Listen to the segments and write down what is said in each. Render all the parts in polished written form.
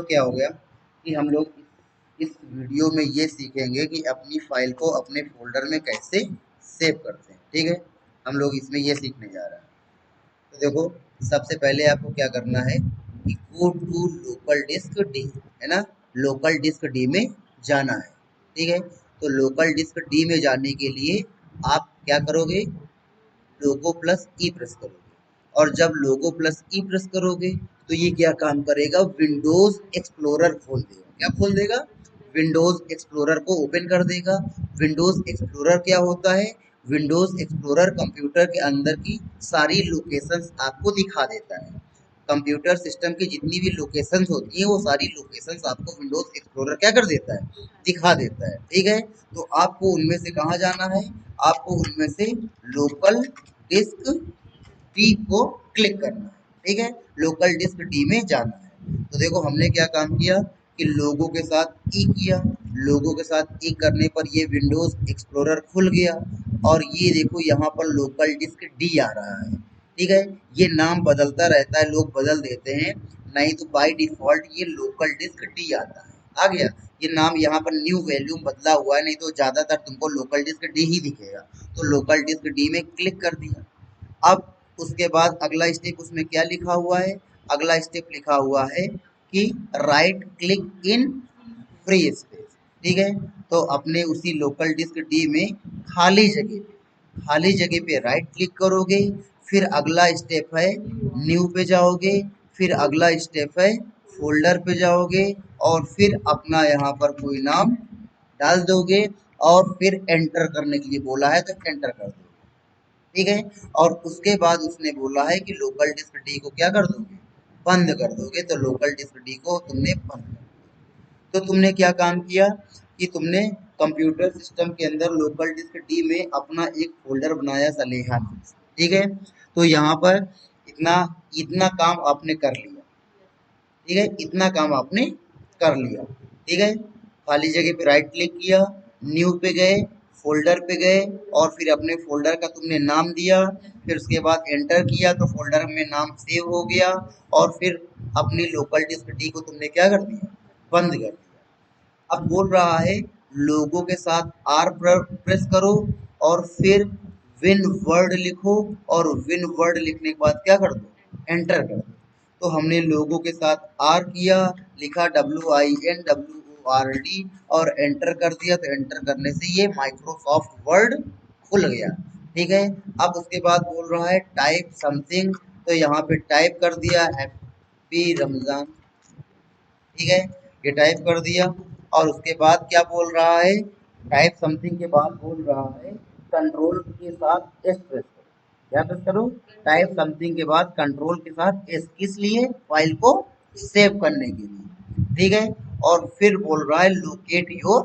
तो क्या हो गया कि हम लोग इस वीडियो में ये सीखेंगे कि अपनी फाइल को अपने फोल्डर में कैसे सेव करते हैं। ठीक है, हम लोग इसमें ये सीखने जा रहे हैं। तो देखो, सबसे पहले आपको क्या करना है कि go to local disk D, है ना, लोकल डिस्क डी में जाना है। ठीक है, तो लोकल डिस्क डी में जाने के लिए आप क्या करोगे, लोगो प्लस ई प्रेस करोगे। और जब लोगो प्लस ई प्रेस करोगे तो ये क्या काम करेगा, विंडोज एक्सप्लोरर खोल देगा। क्या खोल देगा, विंडोज एक्सप्लोरर को ओपन कर देगा। विंडोज एक्सप्लोरर क्या होता है, विंडोज एक्सप्लोरर कंप्यूटर के अंदर की सारी लोकेशंस आपको दिखा देता है। कंप्यूटर सिस्टम की जितनी भी लोकेशंस होती हैं वो सारी लोकेशंस आपको विंडोज एक्सप्लोरर क्या कर देता है, दिखा देता है। ठीक है, तो आपको उनमें से कहाँ जाना है, आपको उनमें से लोकल डिस्क डी को क्लिक करना है। ठीक है, लोकल डिस्क डी में जाना है। तो देखो हमने क्या काम किया कि लोगों के साथ ई किया, लोगों के साथ ई करने पर ये विंडोज एक्सप्लोरर खुल गया और ये देखो यहाँ पर लोकल डिस्क डी आ रहा है। ठीक है, ये नाम बदलता रहता है, लोग बदल देते हैं, नहीं तो बाय डिफॉल्ट ये लोकल डिस्क डी आता है। आ गया, ये नाम यहाँ पर न्यू वॉल्यूम बदला हुआ है, नहीं तो ज्यादातर तुमको लोकल डिस्क डी ही दिखेगा। तो लोकल डिस्क डी में क्लिक कर दिया। अब उसके बाद अगला स्टेप उसमें क्या लिखा हुआ है, अगला स्टेप लिखा हुआ है कि right click in free space. ठीक है, तो अपने उसी लोकल डिस्क डी में खाली जगह पे राइट क्लिक करोगे। फिर अगला स्टेप है न्यू पे जाओगे, फिर अगला स्टेप है फोल्डर पे जाओगे और फिर अपना यहाँ पर कोई नाम डाल दोगे और फिर एंटर करने के लिए बोला है तो एंटर कर दोगे। ठीक है, और उसके बाद उसने बोला है कि लोकल डिस्क डी को क्या कर दोगे, बंद कर दोगे। तो लोकल डिस्क डी को तुमने बंद कर दिया। तो तुमने क्या काम किया कि तुमने कंप्यूटर सिस्टम के अंदर लोकल डिस्क डी में अपना एक फोल्डर बनाया सलेहा नाम से। ठीक है, तो यहाँ पर इतना इतना काम आपने कर लिया। ठीक है, इतना काम आपने कर लिया। ठीक है, खाली जगह पे राइट क्लिक किया, न्यू पे गए, फोल्डर पे गए और फिर अपने फोल्डर का तुमने नाम दिया। फिर उसके बाद एंटर किया तो फोल्डर में नाम सेव हो गया और फिर अपनी लोकल डिस्क डी को तुमने क्या कर दिया, बंद कर दिया। अब बोल रहा है लोगों के साथ आर प्रेस करो और फिर विन वर्ड लिखो और विन वर्ड लिखने के बाद क्या कर दो, एंटर कर दो। तो हमने लोगों के साथ आर किया, लिखा WINWORD और एंटर कर दिया। तो एंटर करने से ये माइक्रोसॉफ्ट वर्ड खुल गया। ठीक है, अब उसके बाद बोल रहा है टाइप समथिंग, तो यहाँ पे टाइप कर दिया हैप्पी रमजान। ठीक है, ये टाइप कर दिया और उसके बाद क्या बोल रहा है, टाइप समथिंग के बाद बोल रहा है कंट्रोल के साथ एस प्रेस करो। क्या प्रेस करो, टाइप समथिंग के बाद कंट्रोल के साथ एस, किस लिए, फाइल को सेव करने के लिए। ठीक है, और फिर बोल रहा है लोकेट योर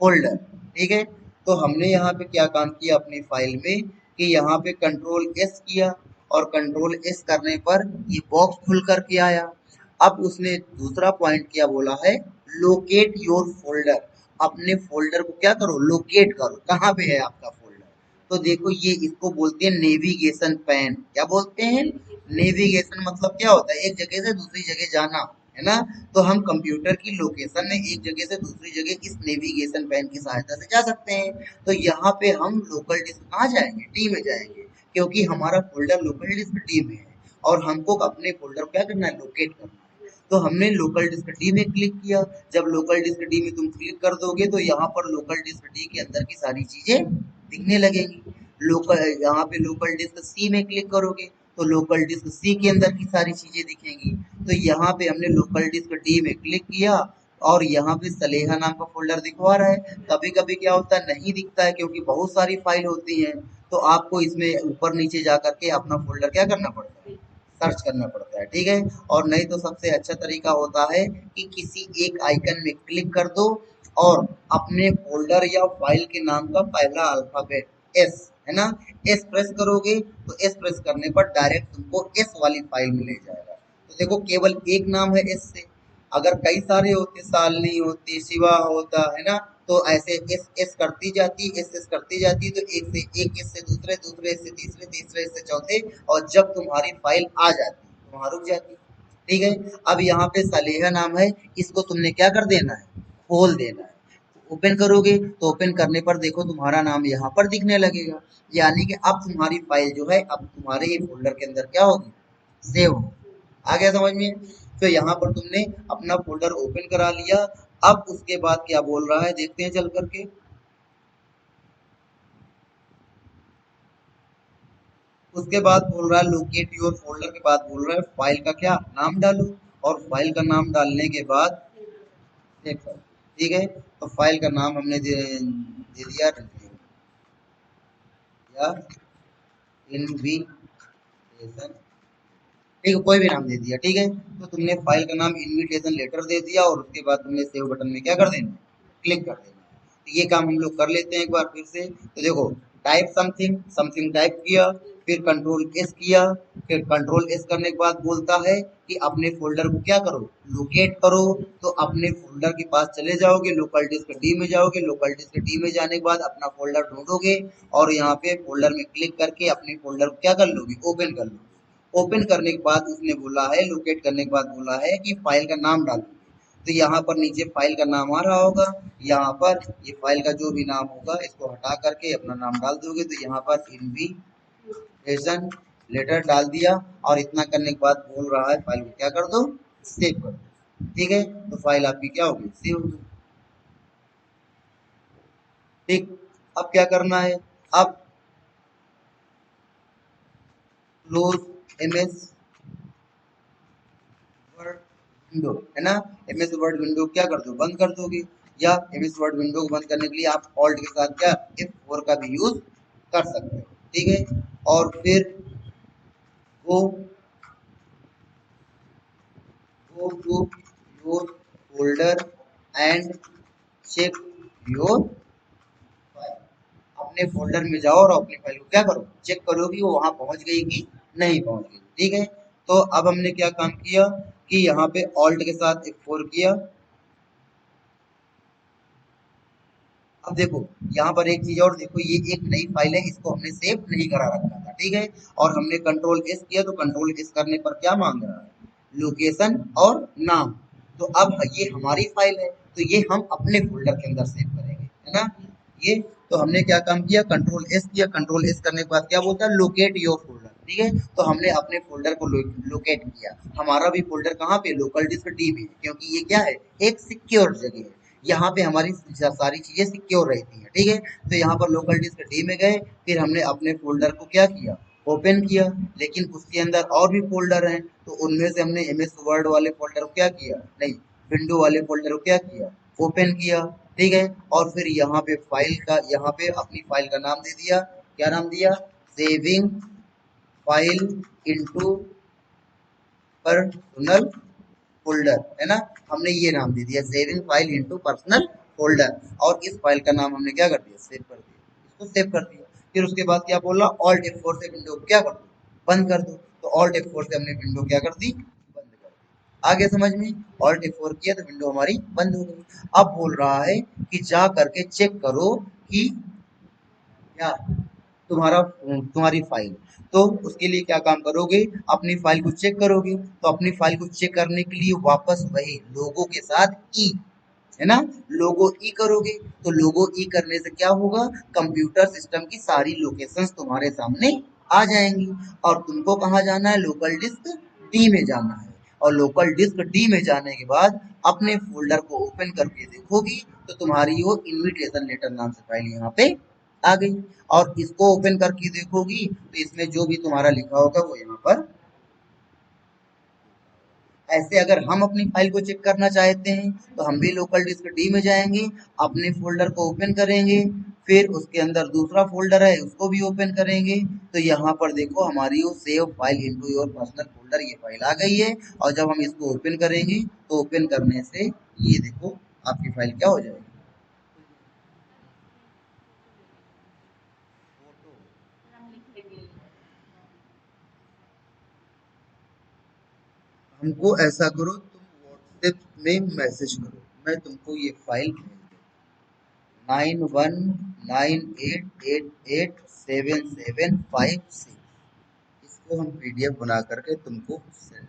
फोल्डर। ठीक है, तो हमने यहाँ पे क्या काम किया अपनी फाइल में कि यहाँ पे कंट्रोल एस किया और कंट्रोल एस करने पर ये बॉक्स खुल करके आया। अब उसने दूसरा पॉइंट क्या बोला है, लोकेट योर फोल्डर, अपने फोल्डर को क्या करो, लोकेट करो, कहाँ पे है आपका फोल्डर। तो देखो ये इसको बोलते हैं नेविगेशन पैन। क्या बोलते हैं, नेविगेशन मतलब क्या होता है, एक जगह से दूसरी जगह जाना, है ना। तो हम कंप्यूटर की लोकेशन में एक जगह से दूसरी जगह इस नेविगेशन पैन की सहायता से जा सकते हैं। तो यहाँ पे हम लोकल डिस्क कहाँ जाएंगे, डी में जाएंगे, क्योंकि हमारा फोल्डर लोकल डिस्क डी में है और हमको अपने फोल्डर क्या करना है, लोकेट करना है। तो हमने लोकल डिस्क डी में क्लिक किया। जब लोकल डिस्क डी में तुम क्लिक कर दोगे तो यहाँ पर लोकल डिस्क डी के अंदर की सारी चीजें दिखने लगेंगी। लोकल यहाँ पे लोकल डिस्क सी में क्लिक करोगे तो लोकल डिस्क सी के अंदर की सारी चीजें दिखेंगी। तो यहाँ पे हमने लोकल डिस्क डी में क्लिक किया और यहाँ पे सलेहा नाम का फोल्डर दिखवा रहा है। कभी कभी क्या होता है, नहीं दिखता है क्योंकि बहुत सारी फाइल होती है। तो आपको इसमें ऊपर नीचे जा करके अपना फोल्डर क्या करना पड़ता है, सर्च करना पड़ता है। ठीक है, और नहीं तो सबसे अच्छा तरीका होता है कि किसी एक आइकन में क्लिक कर दो और अपने फोल्डर या फाइल के नाम का पहला अल्फाबेट एस, है ना, एस प्रेस करोगे तो एस प्रेस करने पर डायरेक्ट तुमको एस वाली फाइल में ले जाएगा। तो देखो केवल एक नाम है एस से, अगर कई सारे होते, सालनी होती, शिवा होता, है ना, तो ऐसे एस एस करती जाती, एस एस करती जाती, तो एक से एक एस से दूसरे, दूसरे से तीसरे, तीसरे से चौथे, और जब तुम्हारी फाइल आ जाती तो वहां रुक जाती। ठीक है। अब यहाँ पे सलेहा नाम है, इसको तुमने क्या कर देना है, खोल देना है। ओपन करोगे तो ओपन करने पर देखो तुम्हारा नाम यहाँ पर दिखने लगेगा, यानी कि अब तुम्हारी फाइल जो है अब तुम्हारे ये फोल्डर के अंदर क्या होगी, सेव हो। आ गया समझ में। तो यहाँ पर तुमने अपना फोल्डर ओपन करा लिया। अब उसके बाद क्या बोल रहा है देखते हैं चल करके। उसके बाद बोल रहा है लोकेट योर फोल्डर के बाद बोल रहा है फाइल का क्या नाम डालो, और फाइल का नाम डालने के बाद देखो, ठीक है। तो फाइल का नाम हमने दे दिया या इनविटेशन, ठीक है, कोई भी नाम दे दिया, ठीक है। तो तुमने फाइल का नाम इनविटेशन लेटर दे दिया और उसके बाद तुमने सेव बटन में क्या कर देना, क्लिक कर देना। तो ये काम हम लोग कर लेते हैं एक बार फिर से। तो देखो, टाइप समथिंग, समथिंग टाइप किया, फिर कंट्रोल एस किया, फिर कंट्रोल एस करने के बाद बोलता है कि अपने फोल्डर को क्या करो, लोकेट करो। तो अपने फोल्डर के पास चले जाओगे, लोकल डिस्क डी में जाओगे, लोकल डिस्क डी में जाने के बाद अपना फोल्डर ढूंढोगे और यहाँ पे फोल्डर में क्लिक करके अपने फोल्डर को क्या कर लोगे, ओपन कर लोगे। ओपन करने के बाद उसने बोला है, लोकेट करने के बाद बोला है कि फाइल का नाम डालो। तो यहाँ पर नीचे फाइल का नाम आ रहा होगा, यहाँ पर ये फाइल का जो भी नाम होगा इसको हटा करके अपना नाम डाल दोगे। तो यहाँ पर इनविटेशन लेटर डाल दिया और इतना करने के बाद बोल रहा है फाइल को क्या कर दो, सेव कर दो। ठीक है, तो फाइल आपकी क्या होगी, सेव हो गई। ठीक, अब क्या करना है, अब क्लोज एमएस वर्ड विंडो, है ना। एमएस वर्ड विंडो क्या कर दो, बंद कर दोगे। या एमएस वर्ड विंडो को बंद करने के लिए आप ऑल्ट के साथ क्या F4 का भी यूज कर सकते हो, ठीक है। और फिर go go to your folder and check your file. अपने फोल्डर में जाओ और अपनी फाइल को क्या करो, चेक करो कि वो वहां पहुंच गई कि नहीं पहुंच गई, ठीक है। तो अब हमने क्या काम किया कि यहाँ पे ऑल्ट के साथ F4 किया। अब देखो, यहाँ पर एक चीज और देखो, ये एक नई फाइल है, इसको हमने सेव नहीं करा रखा था, ठीक है। और हमने कंट्रोल एस किया, तो कंट्रोल एस करने पर क्या मांग रहा है, लोकेशन और नाम। तो अब ये हमारी फाइल है, तो ये हम अपने फोल्डर के अंदर सेव करेंगे, है ना। ये तो हमने क्या काम किया, कंट्रोल एस किया, कंट्रोल एस करने के बाद क्या बोलता है, लोकेट योर फोल्डर, ठीक है। तो हमने अपने फोल्डर को लोकेट किया। हमारा भी फोल्डर कहाँ पे, लोकल डिस्क डी में, क्योंकि ये क्या है, एक सिक्योर जगह है, यहाँ पे हमारी सारी चीजें सिक्योर रहती हैं, ठीक है। तो यहाँ पर लोकल डिस्क डी में गए, फिर हमने अपने फोल्डर को क्या किया, ओपन किया। लेकिन उसके अंदर और भी फोल्डर हैं, तो उनमें से हमने एमएस वर्ड वाले फोल्डर को क्या किया, नहीं, विंडो वाले फोल्डर को क्या किया, ओपन किया, ठीक है। और फिर यहाँ पे फाइल का, यहाँ पे अपनी फाइल का नाम दे दिया, क्या नाम दिया, saving file into personal folder, है ना। हमने ये नाम दे दिया, saving file into personal folder. और इस फाइल का नाम हमने क्या कर दिया, सेव कर दिया, इसको सेव कर दिया। फिर उसके बाद क्या बोला, ऑल्ट F4 से विंडो क्या कर दो, बंद कर दो। तो ऑल्ट F4 से हमने विंडो क्या कर दी, बंद कर दी। आगे समझ में, ऑल्ट F4 किया तो विंडो हमारी बंद हो गई। अब बोल रहा है कि जा करके चेक करो कि क्या तुम्हारा, तुम्हारी फाइल। तो उसके लिए क्या काम करोगे, अपनी फाइल को चेक करोगे। तो अपनी फाइल को चेक करने के लिए वापस वही लोगो के साथ ई, है ना, लोगो ई करोगे। तो लोगो ई करने से क्या होगा, कंप्यूटर सिस्टम की सारी लोकेशंस तुम्हारे सामने आ जाएंगी। और तुमको कहाँ जाना है, लोकल डिस्क डी में जाना है। और लोकल डिस्क डी में जाने के बाद अपने फोल्डर को ओपन करके देखोगी, तो तुम्हारी वो इनविटेशन लेटर नाम से फाइल यहाँ पे आ गई। और इसको ओपन करके देखोगी तो इसमें जो भी तुम्हारा लिखा होगा वो यहाँ पर। ऐसे अगर हम अपनी फाइल को चेक करना चाहते हैं तो हम भी लोकल डिस्क डी में जाएंगे, अपने फोल्डर को ओपन करेंगे, फिर उसके अंदर दूसरा फोल्डर है उसको भी ओपन करेंगे। तो यहाँ पर देखो हमारी वो save file into your personal folder ये फाइल आ गई है। और जब हम इसको ओपन करेंगे तो ओपन करने से ये देखो आपकी फाइल क्या हो जाएगी, हमको ऐसा करो, तुम व्हाट्सएप में मैसेज करो, मैं तुमको ये फाइल भेज दूँ, 9198887756, इसको हम PDF बना करके तुमको सेंड